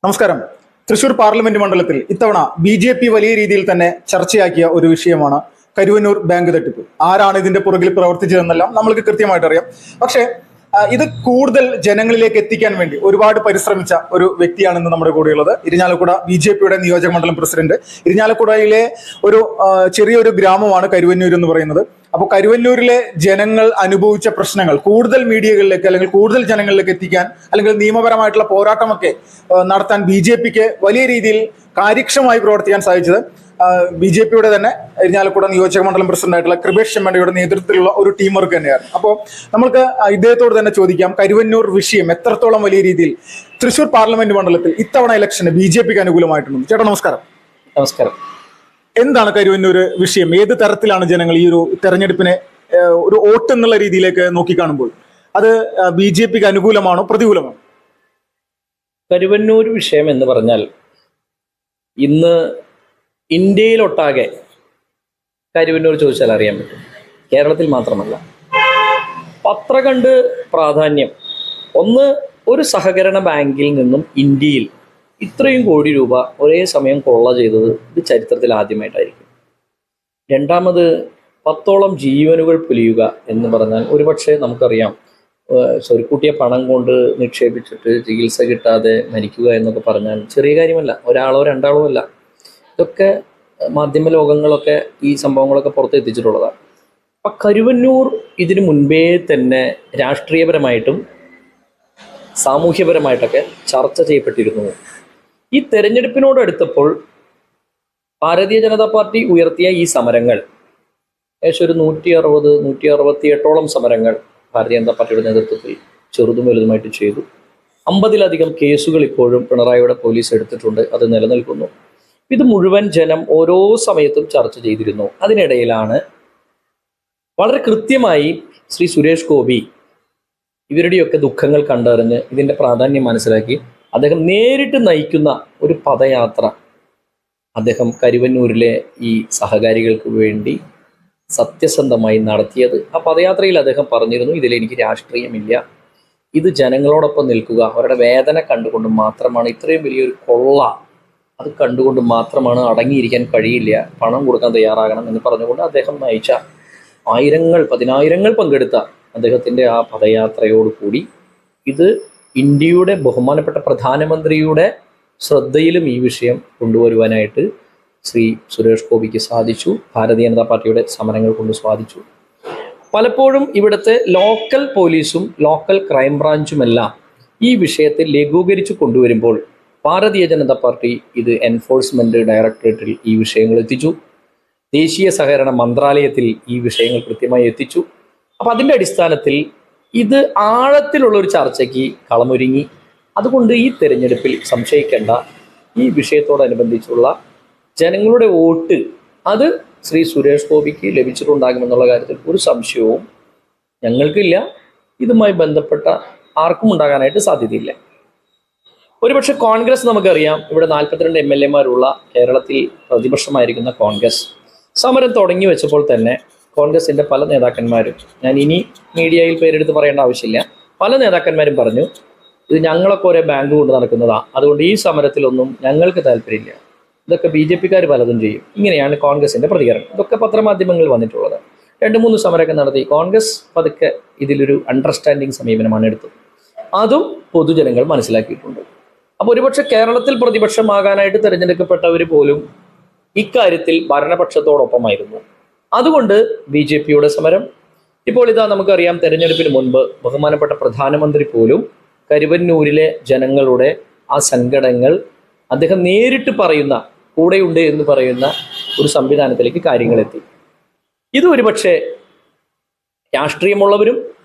നമസ്കാരം. തൃശൂർ പാർലമെന്റ് മണ്ഡലത്തിൽ ഇത്തവണ ബി വലിയ രീതിയിൽ തന്നെ ചർച്ചയാക്കിയ ഒരു വിഷയമാണ് കരുവന്നൂർ ബാങ്ക് തട്ടിപ്പ്. ആരാണ് ഇതിന്റെ പുറകിൽ പ്രവർത്തിച്ചതെന്നെല്ലാം നമ്മൾക്ക് കൃത്യമായിട്ട് അറിയാം. പക്ഷേ ഇത് കൂടുതൽ ജനങ്ങളിലേക്ക് എത്തിക്കാൻ വേണ്ടി ഒരുപാട് പരിശ്രമിച്ച ഒരു വ്യക്തിയാണ് ഇന്ന് നമ്മുടെ കൂടെയുള്ളത്. ഇരിഞ്ഞാലക്കുട BJPയുടെ നിയോജക മണ്ഡലം പ്രസിഡന്റ്. ഇരിഞ്ഞാലക്കുടയിലെ ഒരു ചെറിയൊരു ഗ്രാമമാണ് കരുവന്നൂർ എന്ന് പറയുന്നത്. അപ്പോൾ കരുവന്നൂരിലെ ജനങ്ങൾ അനുഭവിച്ച പ്രശ്നങ്ങൾ കൂടുതൽ മീഡിയകളിലേക്ക് അല്ലെങ്കിൽ കൂടുതൽ ജനങ്ങളിലേക്ക് എത്തിക്കാൻ അല്ലെങ്കിൽ നിയമപരമായിട്ടുള്ള പോരാട്ടമൊക്കെ നടത്താൻ BJPക്ക് വലിയ രീതിയിൽ കാര്യക്ഷമമായി പ്രവർത്തിക്കാൻ സാധിച്ചത് BJPയുടെ തന്നെ ഇരിഞ്ഞാലക്കുട നിയോജക മണ്ഡലം പ്രസിഡന്റായിട്ടുള്ള കൃപേഷ് ചെമ്മണ്ടയുടെ നേതൃത്വത്തിലുള്ള ഒരു ടീം വർക്ക് തന്നെയാണ്. അപ്പോൾ നമ്മൾക്ക് ഇദ്ദേഹത്തോട് തന്നെ ചോദിക്കാം, കരുവന്നൂർ വിഷയം എത്രത്തോളം വലിയ രീതിയിൽ തൃശൂർ പാർലമെന്റ് മണ്ഡലത്തിൽ ഇത്തവണ ഇലക്ഷന് BJPക്ക് അനുകൂലമായിട്ടുണ്ട്. ചേട്ടാ നമസ്കാരം. നമസ്കാരം. എന്താണ് കരുവന്നൂർ വിഷയം? ഏത് തരത്തിലാണ് ജനങ്ങൾ ഈ ഒരു തെരഞ്ഞെടുപ്പിനെ ഒരു വോട്ട് എന്നുള്ള രീതിയിലേക്ക് നോക്കിക്കാണുമ്പോൾ അത് BJPക്ക് അനുകൂലമാണോ പ്രതികൂലമാണോ? കരുവന്നൂർ വിഷയം എന്ന് പറഞ്ഞാൽ ഇന്ന് ഇന്ത്യയിലൊട്ടാകെ കരുവന്നൂർ ചോദിച്ചാൽ അറിയാൻ പറ്റും. കേരളത്തിൽ മാത്രമല്ല. പത്രകണ്ട് പ്രാധാന്യം ഒന്ന്, ഒരു സഹകരണ ബാങ്കിൽ നിന്നും ഇന്ത്യയിൽ ഇത്രയും കോടി രൂപ ഒരേ സമയം കൊള്ള ചെയ്തത് ഇത് ചരിത്രത്തിൽ ആദ്യമായിട്ടായിരിക്കും. രണ്ടാമത് 10ഓളം ജീവനുകൾ പൊലിയുക എന്ന് പറഞ്ഞാൽ ഒരുപക്ഷെ നമുക്കറിയാം, സ്വരുക്കൂട്ടിയ പണം കൊണ്ട് നിക്ഷേപിച്ചിട്ട് ചികിത്സ കിട്ടാതെ മരിക്കുക എന്നൊക്കെ പറഞ്ഞാൽ ചെറിയ കാര്യമല്ല. ഒരാളോ രണ്ടാളോ അല്ല. ഇതൊക്കെ മാധ്യമ ലോകങ്ങളൊക്കെ ഈ സംഭവങ്ങളൊക്കെ പുറത്ത് എത്തിച്ചിട്ടുള്ളതാണ്. അപ്പം കരുവന്നൂർ ഇതിനു മുൻപേ തന്നെ രാഷ്ട്രീയപരമായിട്ടും സാമൂഹ്യപരമായിട്ടൊക്കെ ചർച്ച ചെയ്യപ്പെട്ടിരുന്നു. ഈ തെരഞ്ഞെടുപ്പിനോടടുത്തപ്പോൾ ഭാരതീയ ജനതാ പാർട്ടി ഉയർത്തിയ ഈ സമരങ്ങൾ ഏകദേശം ഒരു 168ഓളം സമരങ്ങൾ ഭാരതീയ ജനതാ പാർട്ടിയുടെ നേതൃത്വത്തിൽ ചെറുതും വലുതുമായിട്ട് ചെയ്തു. 50ലധികം കേസുകൾ ഇപ്പോഴും പിണറായിയുടെ പോലീസ് എടുത്തിട്ടുണ്ട്. അത് നിലനിൽക്കുന്നു. ഇത് മുഴുവൻ ജനം ഓരോ സമയത്തും ചർച്ച ചെയ്തിരുന്നു. അതിനിടയിലാണ് വളരെ കൃത്യമായി ശ്രീ സുരേഷ് ഗോപി ഇവരുടെയൊക്കെ ദുഃഖങ്ങൾ കണ്ടറിഞ്ഞ് ഇതിൻ്റെ പ്രാധാന്യം മനസ്സിലാക്കി അദ്ദേഹം നേരിട്ട് നയിക്കുന്ന ഒരു പദയാത്ര അദ്ദേഹം കരുവന്നൂരിലെ ഈ സഹകാരികൾക്ക് വേണ്ടി സത്യസന്ധമായി നടത്തിയത്. ആ പദയാത്രയിൽ അദ്ദേഹം പറഞ്ഞിരുന്നു, ഇതിലെനിക്ക് രാഷ്ട്രീയമില്ല, ഇത് ജനങ്ങളോടൊപ്പം നിൽക്കുക, അവരുടെ വേദന കണ്ടുകൊണ്ട് മാത്രമാണ്, ഇത്രയും വലിയൊരു കൊള്ള അത് കണ്ടുകൊണ്ട് മാത്രമാണ്, അടങ്ങിയിരിക്കാൻ കഴിയില്ല, പണം കൊടുക്കാൻ തയ്യാറാകണം എന്ന് പറഞ്ഞുകൊണ്ട് അദ്ദേഹം നയിച്ച പതിനായിരങ്ങൾ പങ്കെടുത്ത അദ്ദേഹത്തിൻ്റെ ആ പദയാത്രയോടുകൂടി ഇത് ഇന്ത്യയുടെ ബഹുമാനപ്പെട്ട പ്രധാനമന്ത്രിയുടെ ശ്രദ്ധയിലും ഈ വിഷയം കൊണ്ടുവരുവാനായിട്ട് ശ്രീ സുരേഷ് ഗോപിക്ക് സാധിച്ചു. ഭാരതീയ ജനതാ പാർട്ടിയുടെ സമരങ്ങൾ കൊണ്ട് സാധിച്ചു. പലപ്പോഴും ഇവിടുത്തെ ലോക്കൽ പോലീസും ലോക്കൽ ക്രൈംബ്രാഞ്ചുമെല്ലാം ഈ വിഷയത്തെ ലഘൂകരിച്ചു കൊണ്ടുവരുമ്പോൾ ഭാരതീയ ജനതാ പാർട്ടി ഇത് എൻഫോഴ്സ്മെന്റ് ഡയറക്ടറേറ്റിൽ ഈ വിഷയങ്ങൾ എത്തിച്ചു. ദേശീയ സഹകരണ മന്ത്രാലയത്തിൽ ഈ വിഷയങ്ങൾ കൃത്യമായി എത്തിച്ചു. അപ്പം അതിൻ്റെ അടിസ്ഥാനത്തിൽ ഇത് ആഴത്തിലുള്ള ഒരു ചർച്ചയ്ക്ക് കളമൊരുങ്ങി. അതുകൊണ്ട് ഈ തെരഞ്ഞെടുപ്പിൽ സംശയിക്കേണ്ട, ഈ വിഷയത്തോടനുബന്ധിച്ചുള്ള ജനങ്ങളുടെ വോട്ട് അത് ശ്രീ സുരേഷ് ഗോപിക്ക് ലഭിച്ചിട്ടുണ്ടാകുമെന്നുള്ള കാര്യത്തിൽ ഒരു സംശയവും ഞങ്ങൾക്കില്ല. ഇതുമായി ബന്ധപ്പെട്ട ആർക്കും ഉണ്ടാകാനായിട്ട് സാധ്യതയില്ല. ഒരുപക്ഷെ കോൺഗ്രസ് നമുക്കറിയാം, ഇവിടെ 42 MLA-മാരുള്ള കേരളത്തിൽ പ്രതിപക്ഷമായിരിക്കുന്ന കോൺഗ്രസ് സമരം തുടങ്ങി വെച്ചപ്പോൾ തന്നെ കോൺഗ്രസിൻ്റെ പല നേതാക്കന്മാരും, ഞാൻ ഇനി മീഡിയയിൽ പേരെടുത്ത് പറയേണ്ട ആവശ്യമില്ല, പല നേതാക്കന്മാരും പറഞ്ഞു ഇത് ഞങ്ങളൊക്കെ ഒരേ ബാങ്ക് കൊണ്ട് നടക്കുന്നതാണ്, അതുകൊണ്ട് ഈ സമരത്തിലൊന്നും ഞങ്ങൾക്ക് താല്പര്യമില്ല, ഇതൊക്കെ BJPക്കാർ പലതും ചെയ്യും. ഇങ്ങനെയാണ് കോൺഗ്രസിൻ്റെ പ്രതികരണം. ഇതൊക്കെ പത്രമാധ്യമങ്ങളിൽ വന്നിട്ടുള്ളത്. 2-3 സമരമൊക്കെ നടത്തി കോൺഗ്രസ് പതുക്കെ ഇതിലൊരു അണ്ടർസ്റ്റാൻഡിങ് സമീപനമാണ് എടുത്തത്. അതും പൊതുജനങ്ങൾ മനസ്സിലാക്കിയിട്ടുണ്ട്. അപ്പോൾ ഒരുപക്ഷെ കേരളത്തിൽ പ്രതിപക്ഷമാകാനായിട്ട് തിരഞ്ഞെടുക്കപ്പെട്ടവർ പോലും ഇക്കാര്യത്തിൽ ഭരണപക്ഷത്തോടൊപ്പമായിരുന്നു. അതുകൊണ്ട് BJPയുടെ സമരം ഇപ്പോൾ ഇതാ നമുക്കറിയാം, തെരഞ്ഞെടുപ്പിന് മുൻപ് ബഹുമാനപ്പെട്ട പ്രധാനമന്ത്രി പോലും കരുവന്നൂരിലെ ജനങ്ങളുടെ ആ സങ്കടങ്ങൾ അദ്ദേഹം നേരിട്ട് പറയുന്ന, കൂടെയുണ്ട് എന്ന് പറയുന്ന ഒരു സംവിധാനത്തിലേക്ക് കാര്യങ്ങളെത്തി. ഇത് ഒരുപക്ഷെ രാഷ്ട്രീയമുള്ളവരും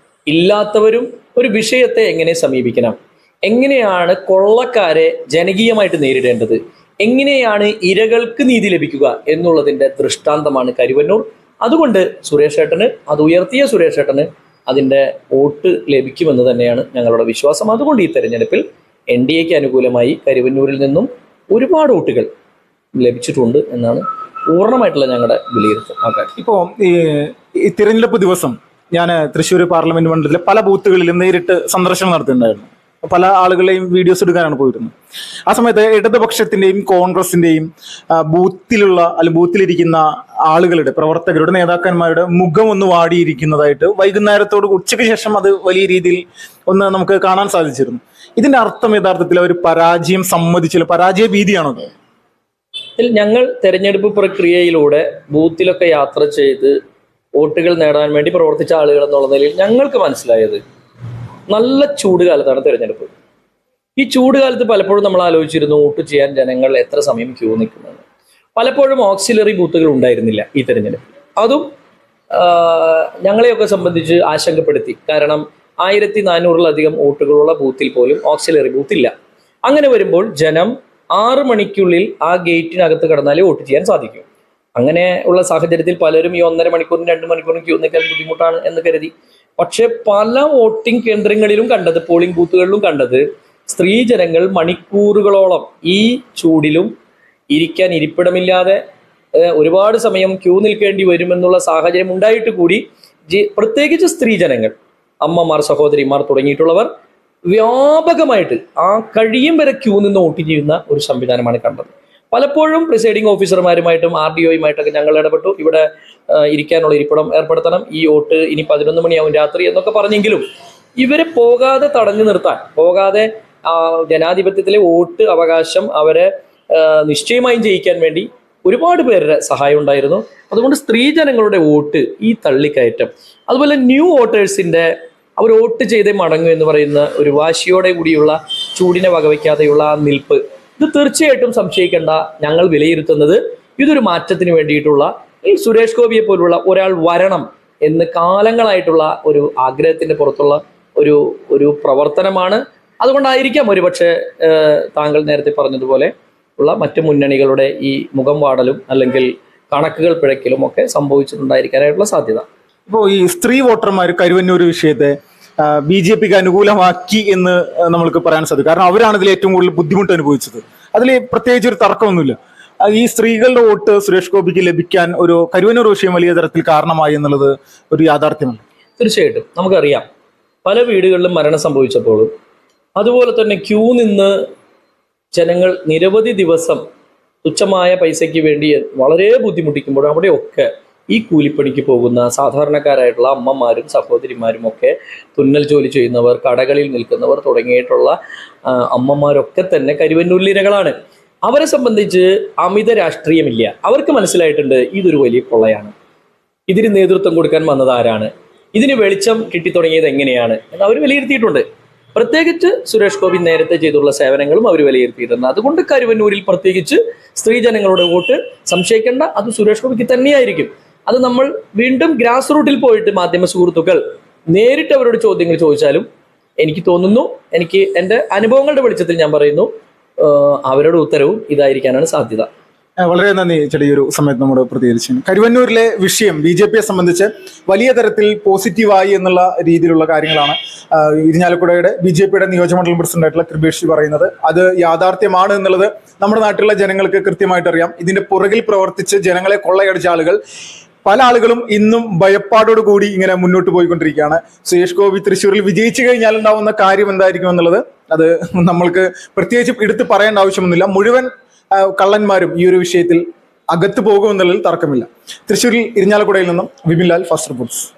ഇല്ലാത്തവരും ഒരു വിഷയത്തെ എങ്ങനെ സമീപിക്കണം, എങ്ങനെയാണ് കൊള്ളക്കാരെ ജനകീയമായിട്ട് നേരിടേണ്ടത്, എങ്ങനെയാണ് ഇരകൾക്ക് നീതി ലഭിക്കുക എന്നുള്ളതിൻ്റെ ദൃഷ്ടാന്തമാണ് കരുവന്നൂർ. അതുകൊണ്ട് സുരേഷ് ഏട്ടന്, അത് ഉയർത്തിയ സുരേഷ് ഏട്ടന് അതിൻ്റെ വോട്ട് ലഭിക്കുമെന്ന് തന്നെയാണ് ഞങ്ങളുടെ വിശ്വാസം. അതുകൊണ്ട് ഈ തെരഞ്ഞെടുപ്പിൽ NDAക്ക് അനുകൂലമായി കരുവന്നൂരിൽ നിന്നും ഒരുപാട് വോട്ടുകൾ ലഭിച്ചിട്ടുണ്ട് എന്നാണ് പൂർണ്ണമായിട്ടുള്ള ഞങ്ങളുടെ വിലയിരുത്തൽ. ഇപ്പോൾ ഈ തിരഞ്ഞെടുപ്പ് ദിവസം ഞാൻ തൃശ്ശൂർ പാർലമെന്റ് മണ്ഡലത്തിലെ പല ബൂത്തുകളിലും നേരിട്ട് സന്ദർശനം നടത്തിയിട്ടുണ്ടായിരുന്നു. പല ആളുകളെയും വീഡിയോസ് എടുക്കാനാണ് പോയിരുന്നത്. ആ സമയത്ത് ഇടതുപക്ഷത്തിന്റെയും കോൺഗ്രസിന്റെയും ബൂത്തിലുള്ള അല്ലെങ്കിൽ ബൂത്തിലിരിക്കുന്ന ആളുകളുടെ, പ്രവർത്തകരുടെ, നേതാക്കന്മാരുടെ മുഖം ഒന്ന് വാടിയിരിക്കുന്നതായിട്ട് വൈകുന്നേരത്തോട് ഉച്ചയ്ക്ക് ശേഷം അത് വലിയ രീതിയിൽ ഒന്ന് നമുക്ക് കാണാൻ സാധിച്ചിരുന്നു. ഇതിന്റെ അർത്ഥം യഥാർത്ഥത്തിൽ അവർ പരാജയം സമ്മതിച്ചില്ല, പരാജയ ഭീതിയാണത്? ഞങ്ങൾ തെരഞ്ഞെടുപ്പ് പ്രക്രിയയിലൂടെ ബൂത്തിലൊക്കെ യാത്ര ചെയ്ത് വോട്ടുകൾ നേടാൻ വേണ്ടി പ്രവർത്തിച്ച ആളുകൾ എന്നുള്ള നിലയിൽ ഞങ്ങൾക്ക് മനസ്സിലായത്, നല്ല ചൂട് കാലത്താണ് തെരഞ്ഞെടുപ്പ്. ഈ ചൂട് കാലത്ത് പലപ്പോഴും നമ്മൾ ആലോചിച്ചിരുന്നു വോട്ട് ചെയ്യാൻ ജനങ്ങൾ എത്ര സമയം ക്യൂ നിൽക്കുന്നത്. പലപ്പോഴും ഓക്സിലറി ബൂത്തുകൾ ഉണ്ടായിരുന്നില്ല ഈ തെരഞ്ഞെടുപ്പ്. അതും ഞങ്ങളെയൊക്കെ സംബന്ധിച്ച് ആശങ്കപ്പെടുത്തി. കാരണം 1400-ലധികം വോട്ടുകളുള്ള ബൂത്തിൽ പോലും ഓക്സിലറി ബൂത്തില്ല. അങ്ങനെ വരുമ്പോൾ ജനം 6 മണിക്കുള്ളിൽ ആ ഗേറ്റിനകത്ത് കടന്നാലേ വോട്ട് ചെയ്യാൻ സാധിക്കും. അങ്ങനെ ഉള്ള സാഹചര്യത്തിൽ പലരും ഈ 1.5 മണിക്കൂറിനും 2 മണിക്കൂറിനും ക്യൂ നിൽക്കാൻ ബുദ്ധിമുട്ടാണ് എന്ന് കരുതി. പക്ഷെ പല വോട്ടിംഗ് കേന്ദ്രങ്ങളിലും കണ്ടത്, പോളിംഗ് ബൂത്തുകളിലും കണ്ടത്, സ്ത്രീ ജനങ്ങൾ മണിക്കൂറുകളോളം ഈ ചൂടിലും ഇരിക്കാൻ ഇരിപ്പിടമില്ലാതെ ഒരുപാട് സമയം ക്യൂ നിൽക്കേണ്ടി വരുമെന്നുള്ള സാഹചര്യം ഉണ്ടായിട്ട് കൂടി പ്രത്യേകിച്ച് സ്ത്രീ ജനങ്ങൾ, അമ്മമാർ, സഹോദരിമാർ തുടങ്ങിയിട്ടുള്ളവർ വ്യാപകമായിട്ട് ആ കഴിയും വരെ ക്യൂ നിന്ന് വോട്ട് ചെയ്യുന്ന ഒരു സംവിധാനമാണ് കണ്ടത്. പലപ്പോഴും പ്രിസൈഡിംഗ് ഓഫീസർമാരുമായിട്ടും RDOയുമായിട്ടൊക്കെ ഞങ്ങൾ ഇടപെട്ടു. ഇവിടെ ഇരിക്കാനുള്ള ഇരിപ്പിടം ഏർപ്പെടുത്തണം, ഈ വോട്ട് ഇനി 11 മണിയാവും രാത്രി എന്നൊക്കെ പറഞ്ഞെങ്കിലും ഇവരെ പോകാതെ തടഞ്ഞു നിർത്താൻ, പോകാതെ ജനാധിപത്യത്തിലെ വോട്ട് അവകാശം അവരെ നിശ്ചയമായും ജയിക്കാൻ വേണ്ടി ഒരുപാട് പേരുടെ സഹായം ഉണ്ടായിരുന്നു. അതുകൊണ്ട് സ്ത്രീജനങ്ങളുടെ വോട്ട്, ഈ തള്ളിക്കയറ്റം, അതുപോലെ ന്യൂ വോട്ടേഴ്സിന്റെ അവർ വോട്ട് ചെയ്തേ മടങ്ങും എന്ന് പറയുന്ന ഒരു വാശിയോടെ കൂടിയുള്ള, ചൂടിനെ വകവയ്ക്കാതെയുള്ള ആ നിൽപ്പ്, ഇത് തീർച്ചയായിട്ടും സംശയിക്കേണ്ട. ഞങ്ങൾ വിലയിരുത്തുന്നത് ഇതൊരു മാറ്റത്തിന് വേണ്ടിയിട്ടുള്ള, ഈ സുരേഷ് ഗോപിയെ പോലുള്ള ഒരാൾ വരണം എന്ന് കാലങ്ങളായിട്ടുള്ള ഒരു ആഗ്രഹത്തിന്റെ പുറത്തുള്ള ഒരു പ്രവർത്തനമാണ്. അതുകൊണ്ടായിരിക്കാം ഒരുപക്ഷെ താങ്കൾ നേരത്തെ പറഞ്ഞതുപോലെ ഉള്ള മറ്റു മുന്നണികളുടെ ഈ മുഖം വാടലും അല്ലെങ്കിൽ കണക്കുകൾ പിഴയ്ക്കലും ഒക്കെ സംഭവിച്ചിട്ടുണ്ടായിരിക്കാനായിട്ടുള്ള സാധ്യത. ഇപ്പോൾ ഈ സ്ത്രീ വോട്ടർമാർ കരുവന്നൂർ വിഷയത്തെ BJPക്ക് അനുകൂലമാക്കി എന്ന് നമ്മൾക്ക് പറയാൻ സാധിക്കും. കാരണം അവരാണ് ഇതിൽ ഏറ്റവും കൂടുതൽ ബുദ്ധിമുട്ട് അനുഭവിച്ചത്. അതിൽ പ്രത്യേകിച്ച് ഒരു തർക്കമൊന്നുമില്ല. ഈ സ്ത്രീകളുടെ വോട്ട് സുരേഷ് ഗോപിക്ക് ലഭിക്കാൻ ഒരു കരുവന്നൂർ വിഷയം വലിയ തരത്തിൽ കാരണമായി എന്നുള്ളത് ഒരു യാഥാർത്ഥ്യമാണ്. തീർച്ചയായിട്ടും നമുക്കറിയാം, പല വീടുകളിലും മരണം സംഭവിച്ചപ്പോഴും അതുപോലെ തന്നെ ക്യൂ നിന്ന് ജനങ്ങൾ നിരവധി ദിവസം തുച്ഛമായ പൈസയ്ക്ക് വേണ്ടി വളരെ ബുദ്ധിമുട്ടിക്കുമ്പോൾ അവിടെയൊക്കെ ഈ കൂലിപ്പണിക്ക് പോകുന്ന സാധാരണക്കാരായിട്ടുള്ള അമ്മമാരും സഹോദരിമാരും ഒക്കെ, തുന്നൽ ജോലി ചെയ്യുന്നവർ, കടകളിൽ നിൽക്കുന്നവർ തുടങ്ങിയിട്ടുള്ള അമ്മമാരൊക്കെ തന്നെ കരുവന്നൂരിലിരകളാണ്. അവരെ സംബന്ധിച്ച് അമിത രാഷ്ട്രീയമില്ല. അവർക്ക് മനസ്സിലായിട്ടുണ്ട് ഇതൊരു വലിയ കൊള്ളയാണ്, ഇതിന് നേതൃത്വം കൊടുക്കാൻ വന്നത് ആരാണ്, ഇതിന് വെളിച്ചം കിട്ടിത്തുടങ്ങിയത് എങ്ങനെയാണ് എന്ന് അവർ വിലയിരുത്തിയിട്ടുണ്ട്. പ്രത്യേകിച്ച് സുരേഷ് ഗോപി നേരത്തെ ചെയ്തുള്ള സേവനങ്ങളും അവർ വിലയിരുത്തിയിട്ടുണ്ട്. അതുകൊണ്ട് കരുവന്നൂരിൽ പ്രത്യേകിച്ച് സ്ത്രീജനങ്ങളുടെ വോട്ട് സംശയിക്കേണ്ട, അത് സുരേഷ് ഗോപിക്ക് തന്നെയായിരിക്കും. അത് നമ്മൾ വീണ്ടും ഗ്രാസ് റൂട്ടിൽ പോയിട്ട് മാധ്യമ സുഹൃത്തുക്കൾ നേരിട്ട് അവരോട് ചോദ്യങ്ങൾ ചോദിച്ചാലും എനിക്ക് തോന്നുന്നു, എനിക്ക് എൻ്റെ അനുഭവങ്ങളുടെ വെളിച്ചത്തിൽ ഞാൻ പറയുന്നു, അവരുടെ ഉത്തരവും ഇതായിരിക്കാനാണ് സാധ്യത. വളരെ നന്ദി ചേട്ടാ, ഈ ഒരു സമയത്ത് നമ്മുടെ പ്രതികരിച്ചു. കരുവന്നൂരിലെ വിഷയം BJPയെ സംബന്ധിച്ച് വലിയ തരത്തിൽ പോസിറ്റീവായി എന്നുള്ള രീതിയിലുള്ള കാര്യങ്ങളാണ് ഇരിഞ്ഞാലക്കുടയുടെ BJPയുടെ നിയോജകമണ്ഡലം പ്രസിഡന്റായിട്ടുള്ള കൃപേഷ് പറയുന്നത്. അത് യാഥാർത്ഥ്യമാണ് എന്നുള്ളത് നമ്മുടെ നാട്ടിലുള്ള ജനങ്ങൾക്ക് കൃത്യമായിട്ട് അറിയാം. ഇതിന്റെ പുറകിൽ പ്രവർത്തിച്ച് ജനങ്ങളെ കൊള്ളയടിച്ച ആളുകൾ, പല ആളുകളും ഇന്നും ഭയപ്പാടോട് കൂടി ഇങ്ങനെ മുന്നോട്ട് പോയിക്കൊണ്ടിരിക്കുകയാണ്. സുരേഷ് ഗോപി തൃശ്ശൂരിൽ വിജയിച്ചു കഴിഞ്ഞാൽ ഉണ്ടാവുന്ന കാര്യം എന്തായിരിക്കും എന്നുള്ളത് അത് നമ്മൾക്ക് പ്രത്യേകിച്ച് എടുത്ത് പറയേണ്ട ആവശ്യമൊന്നുമില്ല. മുഴുവൻ കള്ളന്മാരും ഈ ഒരു വിഷയത്തിൽ അകത്ത് പോകുമെന്നുള്ളതിൽ തർക്കമില്ല. തൃശ്ശൂരിൽ ഇരിഞ്ഞാലക്കുടയിൽ നിന്നും വിപിൻ ലാൽ, ഫാസ്റ്റ് റിപ്പോർട്ട്സ്.